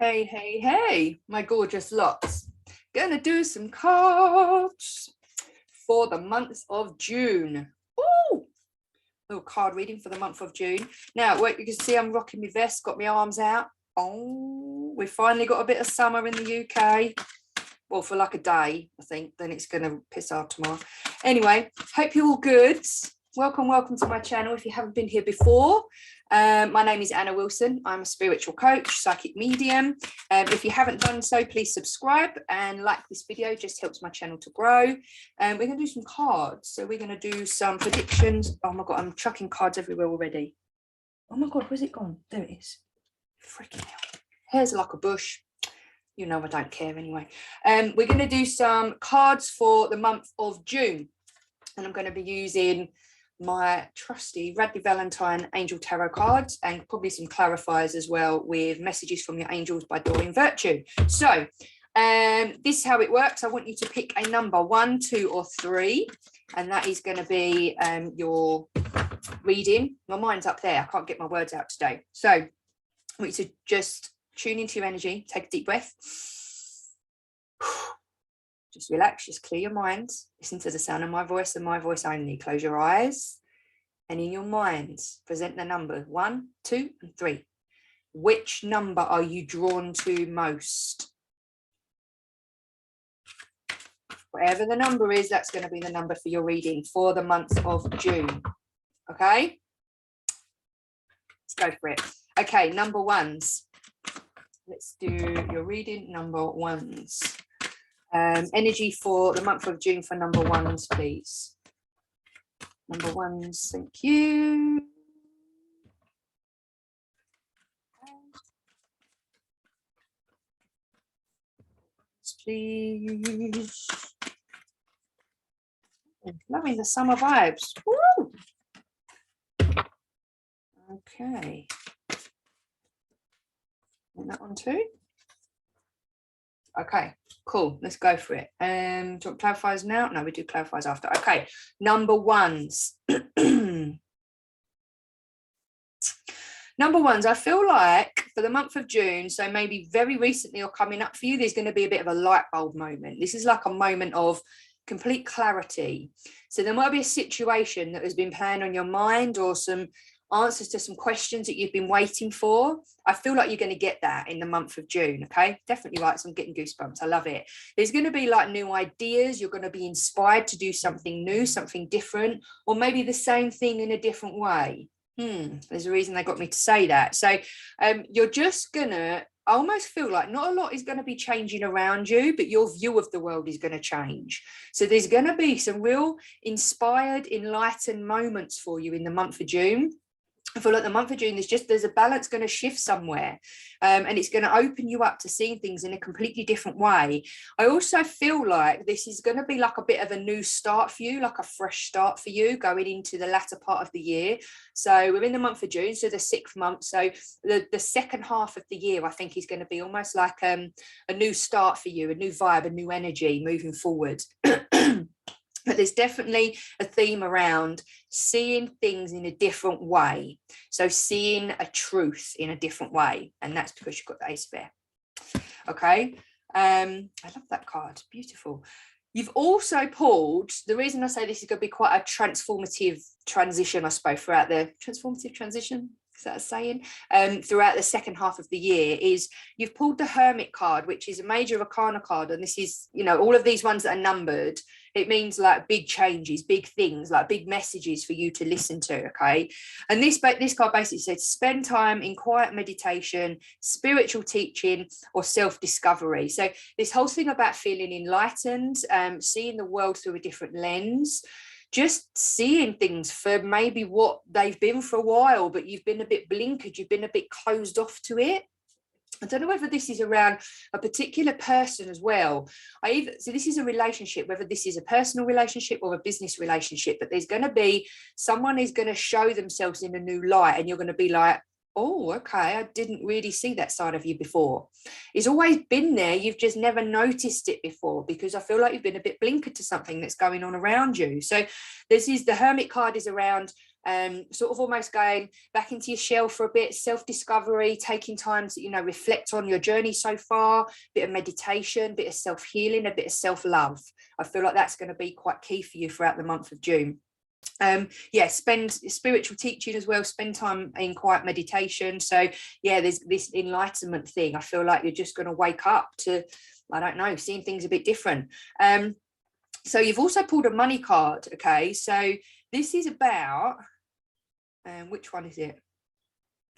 Hey, hey, hey, my gorgeous lots. Gonna do some cards for the month of June. Ooh, little card reading for the month of June. Now, what you can see, I'm rocking my vest, got my arms out. Oh, we finally got a bit of summer in the UK. Well, for like a day, I think, then it's gonna piss off tomorrow. Anyway, hope you're all good. Welcome to my channel if you haven't been here before. My name is Anna Willson. I'm a spiritual coach, psychic medium. If you haven't done so, please subscribe and like this video. Just helps my channel to grow. We're going to do some cards. So we're going to do some predictions. Oh my God, I'm chucking cards everywhere already. Oh my God, where's it gone? There it is. Freaking hell. Hair's like a bush. You know I don't care anyway. We're going to do some cards for the month of June. And I'm going to be using my trusty Radley Valentine Angel Tarot cards and probably some clarifiers as well with Messages from Your Angels by Doreen Virtue. So this is how it works. I want you to pick a number 1, 2 or 3, and that is going to be your reading. My mind's up there. I can't get my words out today. So I want you to just tune into your energy, take a deep breath. Just relax, just clear your mind. Listen to the sound of my voice and my voice only. Close your eyes. And in your mind, present the number 1, 2, and 3. Which number are you drawn to most? Whatever the number is, that's going to be the number for your reading for the month of June. Okay? Let's go for it. Okay, number ones. Let's do your reading, number ones. Energy for the month of June for number ones, please. Number ones, thank you. Please. Loving the summer vibes. Woo! Okay. And that one too. Okay, cool. Let's go for it. Do you want clarifiers now? No, we do clarifiers after. Okay, number ones. Number ones, I feel like for the month of June, so maybe very recently or coming up for you, there's going to be a bit of a light bulb moment. This is like a moment of complete clarity. So there might be a situation that has been playing on your mind or some answers to some questions that you've been waiting for. I feel like you're going to get that in the month of June. Okay, definitely, like, I'm getting goosebumps. I love it. There's going to be like new ideas. You're going to be inspired to do something new, something different, or maybe the same thing in a different way. There's a reason they got me to say that. So you're just gonna almost feel like not a lot is going to be changing around you, but your view of the world is going to change. So there's going to be some real inspired, enlightened moments for you in the month of June. I feel like the month of June, there's a balance going to shift somewhere, and it's going to open you up to seeing things in a completely different way. I also feel like this is going to be like a bit of a new start for you, like a fresh start for you going into the latter part of the year. So we're in the month of June, so the 6th month. So the second half of the year, I think, is going to be almost like a new start for you, a new vibe, a new energy moving forward. But there's definitely a theme around seeing things in a different way. So seeing a truth in a different way. And that's because you've got the Ace of Air. Okay. I love that card. Beautiful. You've also pulled, the reason I say this is going to be quite a transformative transition, I suppose, throughout the transformative transition. Is that a saying? Throughout the second half of the year is you've pulled the Hermit card, which is a major arcana card. And this is, you know, all of these ones that are numbered, it means like big changes, big things, like big messages for you to listen to. Okay. And this card basically says spend time in quiet meditation, spiritual teaching, or self-discovery. So this whole thing about feeling enlightened, seeing the world through a different lens, just seeing things for maybe what they've been for a while, but you've been a bit blinkered, you've been a bit closed off to it. I don't know whether this is around a particular person as well. So this is a relationship, whether this is a personal relationship or a business relationship, but there's going to be someone is going to show themselves in a new light, and you're going to be like, oh, okay, I didn't really see that side of you before. It's always been there. You've just never noticed it before, because I feel like you've been a bit blinkered to something that's going on around you. So the Hermit card is around Sort of almost going back into your shell for a bit, self-discovery, taking time to, you know, reflect on your journey so far, bit of meditation, bit of self-healing, a bit of self-love. I feel like that's going to be quite key for you throughout the month of June. Yeah, spend spiritual teaching as well, spend time in quiet meditation. So yeah, there's this enlightenment thing. I feel like you're just going to wake up to, I don't know, seeing things a bit different. So you've also pulled a money card. Okay, so this is about which one is it?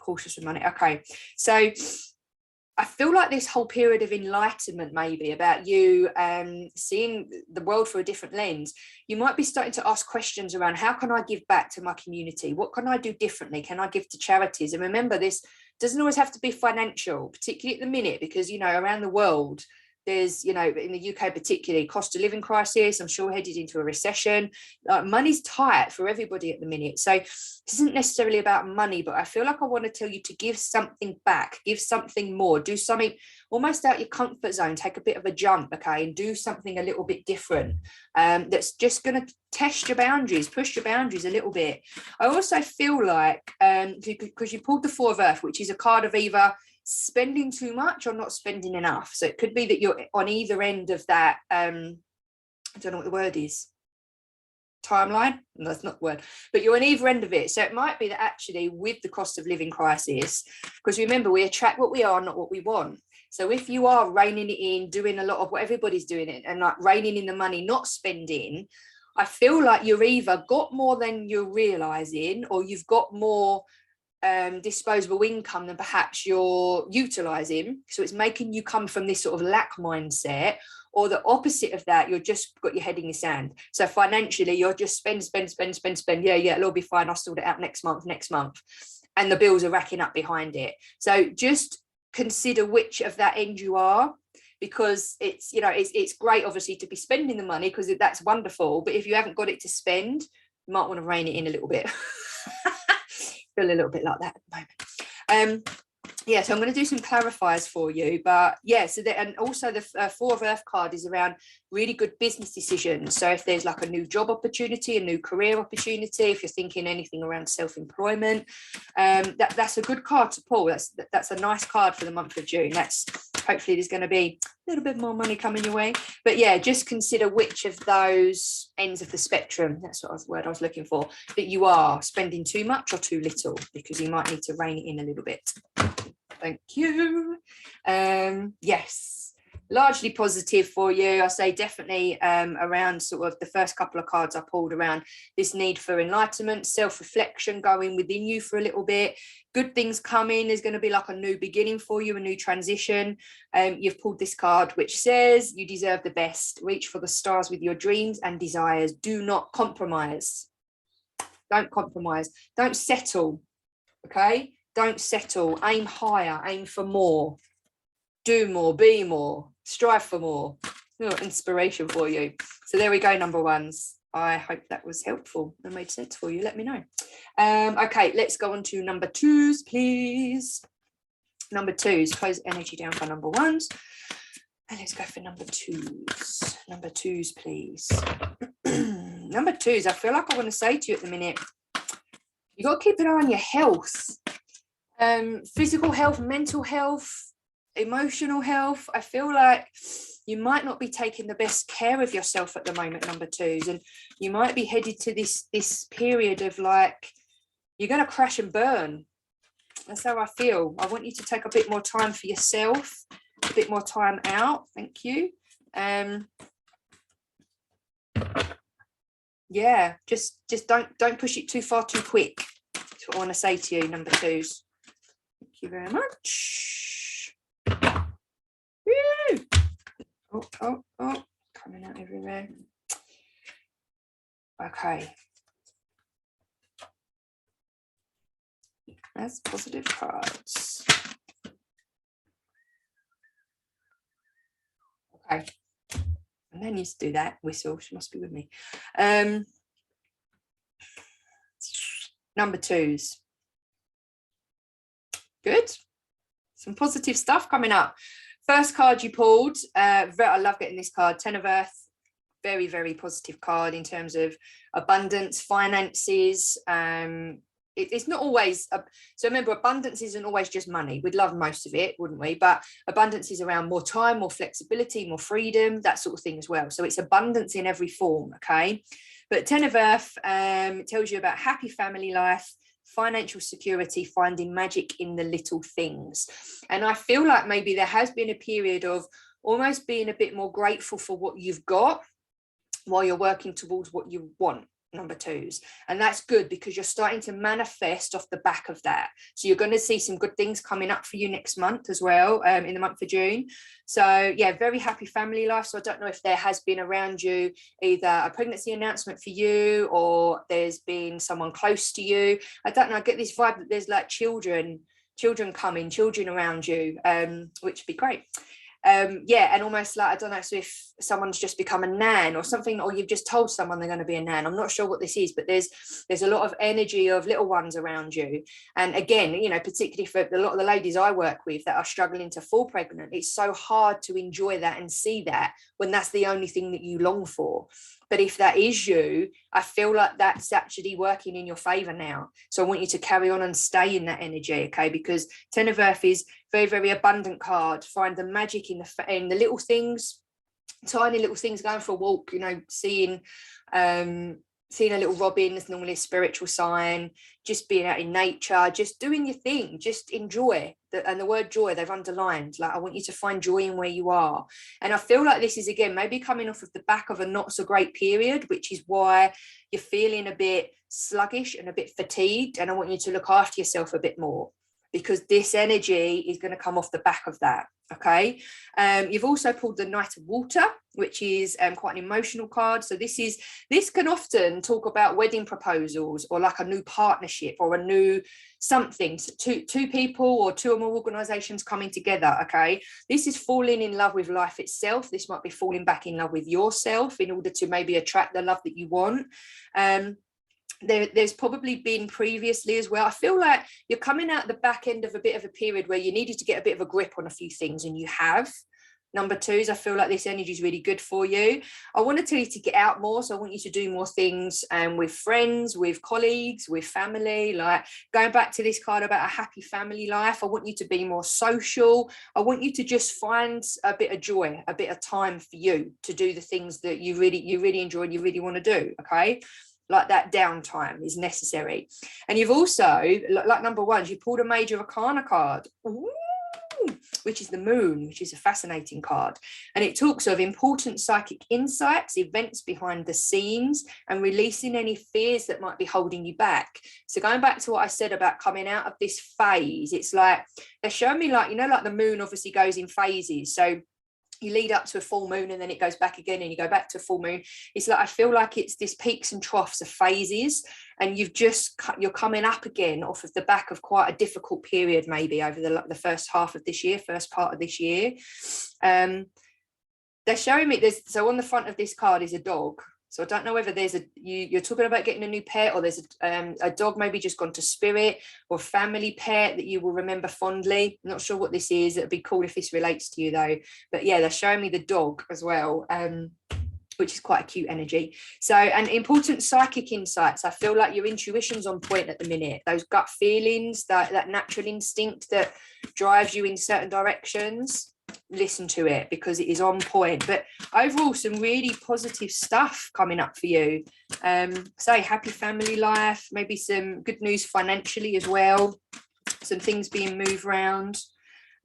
Cautious with money. Okay, so I feel like this whole period of enlightenment, maybe about you seeing the world through a different lens, you might be starting to ask questions around, how can I give back to my community? What can I do differently? Can I give to charities? And remember, this doesn't always have to be financial, particularly at the minute, because, you know, around the world, there's, you know, in the UK particularly, cost of living crisis. I'm sure we're headed into a recession. Money's tight for everybody at the minute. So this isn't necessarily about money, but I feel like I want to tell you to give something back, give something more, do something almost out your comfort zone, take a bit of a jump, okay, and do something a little bit different. That's just going to test your boundaries, push your boundaries a little bit. I also feel like, because you pulled the Four of Earth, which is a card of either spending too much or not spending enough. So it could be that you're on either end of that, I don't know what the word is, timeline. No, that's not the word, but you're on either end of it. So it might be that actually with the cost of living crisis, because remember, we attract what we are, not what we want. So if you are reining it in, doing a lot of what everybody's doing it, and like reining in the money, not spending, I feel like you've either got more than you're realizing, or you've got more disposable income than perhaps you're utilizing. So it's making you come from this sort of lack mindset, or the opposite of that, you're just got your head in your sand. So financially, you're just spend. Yeah, it'll all be fine. I'll sort it out next month. And the bills are racking up behind it. So just consider which of that end you are, because it's, you know, it's great obviously to be spending the money, because that's wonderful. But if you haven't got it to spend, you might want to rein it in a little bit. Feel a little bit like that at the moment. Yeah, so I'm going to do some clarifiers for you, but yeah, so that, and also the Four of Earth card is around really good business decisions. So if there's like a new job opportunity, a new career opportunity, if you're thinking anything around self-employment, that's a good card to pull. That's a nice card for the month of June. That's hopefully there's going to be a little bit more money coming your way. But yeah, just consider which of those ends of the spectrum, that's what the word I was looking for, that you are spending too much or too little, because you might need to rein it in a little bit. Thank you. Yes, largely positive for you. I say definitely around sort of the first couple of cards I pulled around this need for enlightenment, self-reflection, going within you for a little bit. Good things coming. There's going to be like a new beginning for you, a new transition. You've pulled this card which says you deserve the best. Reach for the stars with your dreams and desires. Do not compromise. Don't compromise. Don't settle. Okay? Don't settle. Aim higher. Aim for more. Do more. Be more. Strive for more. Inspiration for you. So there we go, number ones. I hope that was helpful and made sense for you. Let me know. Okay, let's go on to number twos, please. Number twos. Close energy down for number ones. And let's go for number twos. Number twos, please. Number twos, I feel like I want to say to you at the minute, you got to keep an eye on your health. Physical health, mental health, emotional health. I feel like you might not be taking the best care of yourself at the moment, number twos, and you might be headed to this period of like, you're going to crash and burn. That's how I feel. I want you to take a bit more time for yourself, a bit more time out. Thank you. Yeah, just don't push it too far too quick. That's what I want to say to you, number twos. Thank you very much. Woo! Oh, coming out everywhere. Okay. That's positive cards. Okay. And then used to do that whistle. She must be with me. Number twos. Good. Some positive stuff coming up. First card you pulled, I love getting this card, Ten of Earth, very, very positive card in terms of abundance, finances. It's not always so remember, abundance isn't always just money. We'd love most of it, wouldn't we? But abundance is around more time, more flexibility, more freedom, that sort of thing as well. So it's abundance in every form. Okay, but 10 of Earth tells you about happy family life, financial security, finding magic in the little things. And I feel like maybe there has been a period of almost being a bit more grateful for what you've got while you're working towards what you want, number twos. And that's good because you're starting to manifest off the back of that. So you're going to see some good things coming up for you next month as well, in the month of June. So yeah, very happy family life. So I don't know if there has been around you either a pregnancy announcement for you, or there's been someone close to you. I don't know, I get this vibe that there's like children coming, children around you, which would be great. Yeah, and almost like, I don't know, so if someone's just become a nan or something, or you've just told someone they're going to be a nan, I'm not sure what this is, but there's a lot of energy of little ones around you. And again, you know, particularly for a lot of the ladies I work with that are struggling to fall pregnant, it's so hard to enjoy that and see that when that's the only thing that you long for. But if that is you, I feel like that's actually working in your favor now. So I want you to carry on and stay in that energy, okay? Because 10 of Earth is very, very abundant card. Find the magic in the little things, tiny little things, going for a walk, you know, seeing a little robin is normally a spiritual sign, just being out in nature, just doing your thing, just enjoy. And the word joy, they've underlined, like, I want you to find joy in where you are. And I feel like this is, again, maybe coming off of the back of a not so great period, which is why you're feeling a bit sluggish and a bit fatigued. And I want you to look after yourself a bit more, because this energy is going to come off the back of that. Okay. You've also pulled the Knight of Water, which is quite an emotional card. So this can often talk about wedding proposals, or like a new partnership, or a new something. So two people or two or more organizations coming together. Okay. This is falling in love with life itself. This might be falling back in love with yourself in order to maybe attract the love that you want. There's probably been previously as well. I feel like you're coming out the back end of a bit of a period where you needed to get a bit of a grip on a few things, and you have. Number twos, I feel like this energy is really good for you. I want to tell you to get out more. So I want you to do more things with friends, with colleagues, with family. Like going back to this card about a happy family life, I want you to be more social. I want you to just find a bit of joy, a bit of time for you to do the things that you really enjoy and you really want to do. Okay. Like that downtime is necessary. And you've also, like number ones, you pulled a Major Arcana card, which is the Moon, which is a fascinating card. And it talks of important psychic insights, events behind the scenes, and releasing any fears that might be holding you back. So going back to what I said about coming out of this phase, it's like, they're showing me, like, you know, like the moon obviously goes in phases. So you lead up to a full moon and then it goes back again and you go back to a full moon. It's like, I feel like it's this peaks and troughs of phases, and you're coming up again off of the back of quite a difficult period, maybe over the first part of this year. They're showing me this. So on the front of this card is a dog. So I don't know whether there's you're talking about getting a new pet, or there's a dog maybe just gone to spirit, or family pet that you will remember fondly. I'm not sure what this is. It'd be cool if this relates to you though. But yeah, they're showing me the dog as well, which is quite a cute energy. So, and important psychic insights. I feel like your intuition's on point at the minute. Those gut feelings, that natural instinct that drives you in certain directions. Listen to it because it is on point. But overall, some really positive stuff coming up for you. Say happy family life, maybe some good news financially as well, some things being moved around.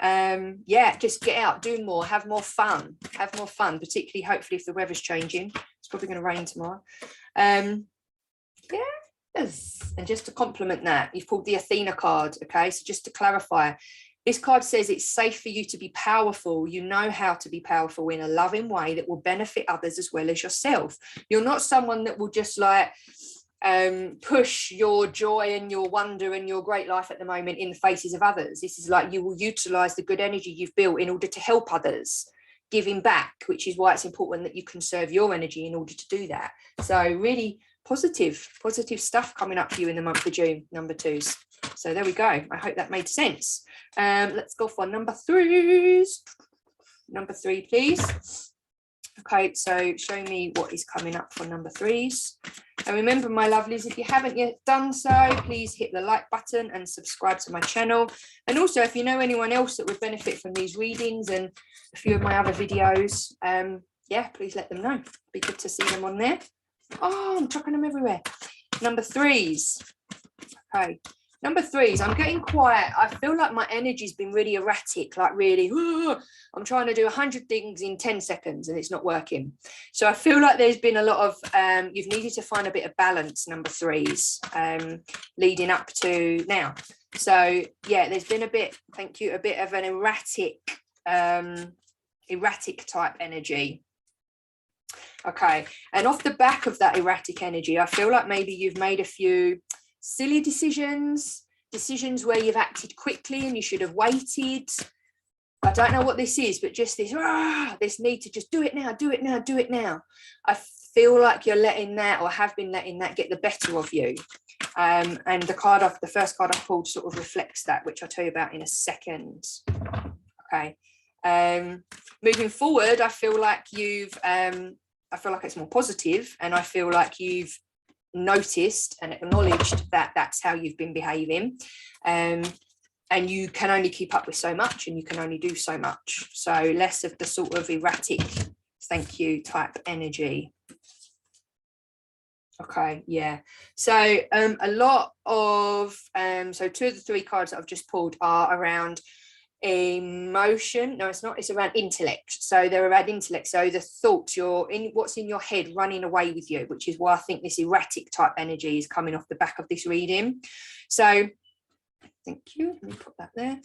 Yeah, just get out, do more, have more fun, particularly hopefully if the weather's changing. It's probably going to rain tomorrow. Yes, and just to complement that, you've pulled the Athena card. Okay, so just to clarify, this card says it's safe for you to be powerful. You know how to be powerful in a loving way that will benefit others as well as yourself. You're not someone that will just like push your joy and your wonder and your great life at the moment in the faces of others. This is like, you will utilize the good energy you've built in order to help others, giving back, which is why it's important that you conserve your energy in order to do that. So really positive stuff coming up for you in the month of June, number twos. So there we go. I hope that made sense. Let's go for number threes. Number three, please. Okay, so show me what is coming up for number 3s. And remember, my lovelies, if you haven't yet done so, please hit the like button and subscribe to my channel. And also, if you know anyone else that would benefit from these readings and a few of my other videos, yeah, please let them know. It'd be good to see them on there. Oh, I'm chucking them everywhere. Number 3s. Okay. Number 3s, I'm getting quiet. I feel like my energy's been really erratic, like really, I'm trying to do 100 things in 10 seconds and it's not working. So I feel like there's been a lot of, you've needed to find a bit of balance, number 3s, leading up to now. So yeah, there's been a bit, thank you, a bit of an erratic type energy. Okay, and off the back of that erratic energy, I feel like maybe you've made a few silly decisions where you've acted quickly and you should have waited. I don't know what this is, but just this need to just do it now. I feel like you're letting that, or have been letting that, get the better of you. And the first card I pulled sort of reflects that, which I'll tell you about in a second. Okay. Moving forward, I feel like I feel like it's more positive, and I feel like you've noticed and acknowledged that that's how you've been behaving, and you can only keep up with so much and you can only do so much. So less of the sort of erratic thank you type energy. Okay, yeah. So a lot of so 2 of the 3 cards that I've just pulled are around emotion. No, it's not. It's around intellect. So they're around intellect. So the thoughts, what's in your head running away with you, which is why I think this erratic type energy is coming off the back of this reading. So thank you. Let me put that there.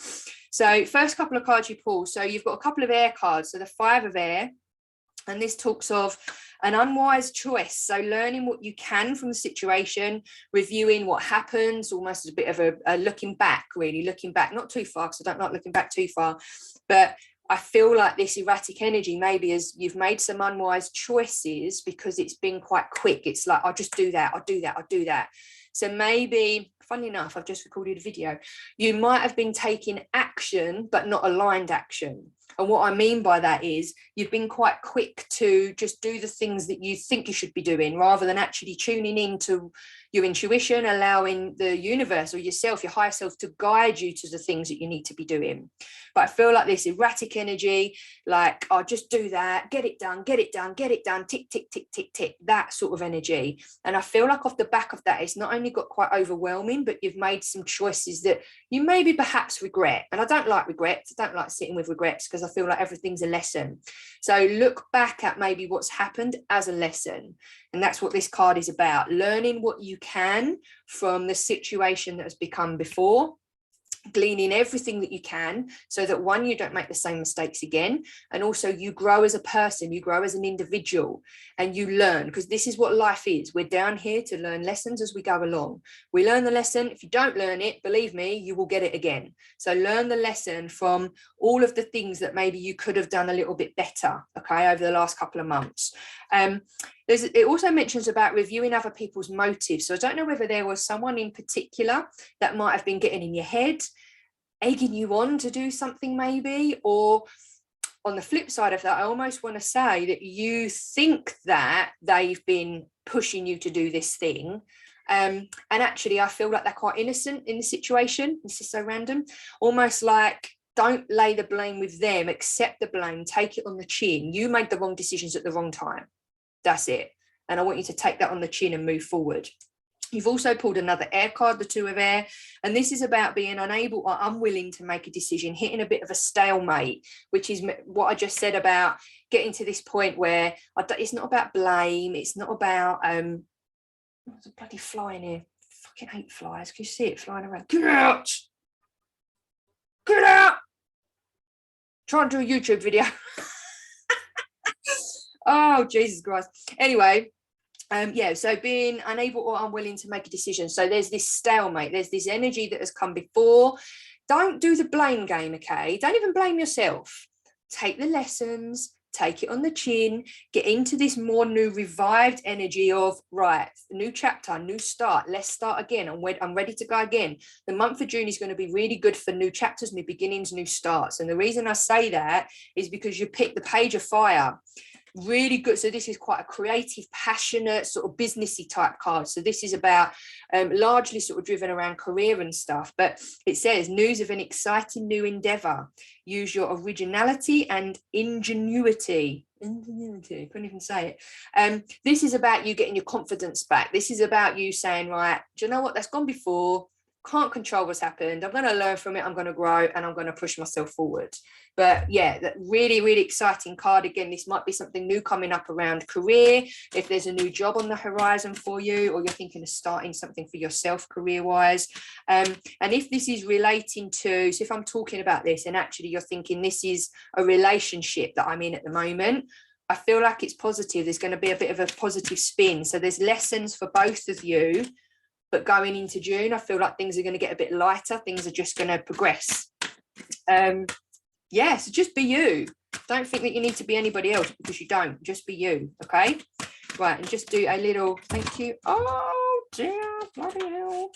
So first couple of cards you pull. So you've got a couple of air cards. So the 5 of air, and this talks of an unwise choice. So learning what you can from the situation, reviewing what happens, almost as a bit of a looking back, really looking back, not too far, because I don't like looking back too far. But I feel like this erratic energy maybe as you've made some unwise choices because it's been quite quick. It's like, I'll just do that, I'll do that. So maybe, funny enough, I've just recorded a video. You might have been taking action, but not aligned action. And what I mean by that is you've been quite quick to just do the things that you think you should be doing rather than actually tuning into your intuition, allowing the universe or yourself, your higher self, to guide you to the things that you need to be doing. But I feel like this erratic energy, like, I'll just do that, get it done, tick, tick, tick, tick, tick, that sort of energy. And I feel like off the back of that, it's not only got quite overwhelming, but you've made some choices that you maybe perhaps regret. And I don't like regrets. I don't like sitting with regrets because I feel like everything's a lesson. So look back at maybe what's happened as a lesson. And that's what this card is about, learning what you can from the situation that has become before, gleaning everything that you can so that, one, you don't make the same mistakes again, and also you grow as a person, you grow as an individual, and you learn, because this is what life is. We're down here to learn lessons as we go along. We learn the lesson. If you don't learn it, believe me, you will get it again. So learn the lesson from all of the things that maybe you could have done a little bit better, okay, over the last couple of months. It also mentions about reviewing other people's motives. So I don't know whether there was someone in particular that might have been getting in your head, egging you on to do something maybe, or on the flip side of that, I almost want to say that you think that they've been pushing you to do this thing. And actually, I feel like they're quite innocent in the situation. This is so random. Almost like, don't lay the blame with them, accept the blame, take it on the chin. You made the wrong decisions at the wrong time. That's it. And I want you to take that on the chin and move forward. You've also pulled another air card, the 2 of air, and this is about being unable or unwilling to make a decision, hitting a bit of a stalemate, which is what I just said about getting to this point where it's not about blame. It's not about, there's a bloody fly in here. I fucking hate flies. Can you see it flying around? Get out! Get out! Try and do a YouTube video. Oh, Jesus Christ. Anyway, yeah, so being unable or unwilling to make a decision. So there's this stalemate. There's this energy that has come before. Don't do the blame game, okay? Don't even blame yourself. Take the lessons, take it on the chin, get into this more new revived energy of, right, new chapter, new start, let's start again. I'm ready to go again. The month of June is going to be really good for new chapters, new beginnings, new starts. And the reason I say that is because you pick the page of fire. really good. So this is quite a creative, passionate, sort of businessy type card. So this is about largely sort of driven around career and stuff. But it says news of an exciting new endeavor. Use your originality and ingenuity. Ingenuity, couldn't even say it. This is about you getting your confidence back. This is about you saying, right, do you know what? That's gone before. Can't control what's happened. I'm going to learn from it. I'm going to grow and I'm going to push myself forward. But yeah, that really, really exciting card. Again, this might be something new coming up around career. If there's a new job on the horizon for you, or you're thinking of starting something for yourself career wise. And if this is relating to, so if I'm talking about this and actually you're thinking this is a relationship that I'm in at the moment, I feel like it's positive. There's going to be a bit of a positive spin. So there's lessons for both of you. But going into June, I feel like things are going to get a bit lighter. Things are just going to progress. Yeah, so just be you. Don't think that you need to be anybody else, because you don't. Just be you, okay? Right, and just do a little thank you. Oh, dear, bloody hell.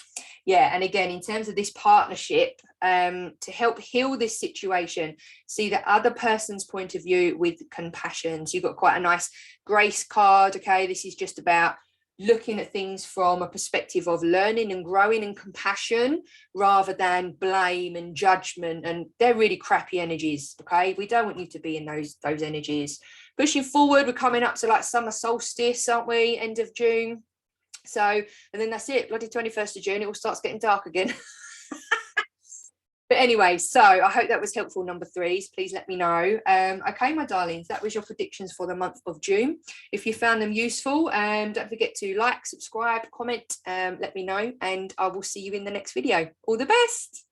Yeah, and again, in terms of this partnership, to help heal this situation, see the other person's point of view with compassion. So you've got quite a nice grace card, okay? This is just about looking at things from a perspective of learning and growing and compassion, rather than blame and judgment. And they're really crappy energies, okay? We don't want you to be in those energies. Pushing forward, we're coming up to like summer solstice, aren't we? End of June. So, and then that's it, bloody 21st of June, it all starts getting dark again. But anyway, so I hope that was helpful, number threes. Please let me know. Okay, my darlings, that was your predictions for the month of June. If you found them useful, don't forget to like, subscribe, comment, let me know, and I will see you in the next video. All the best.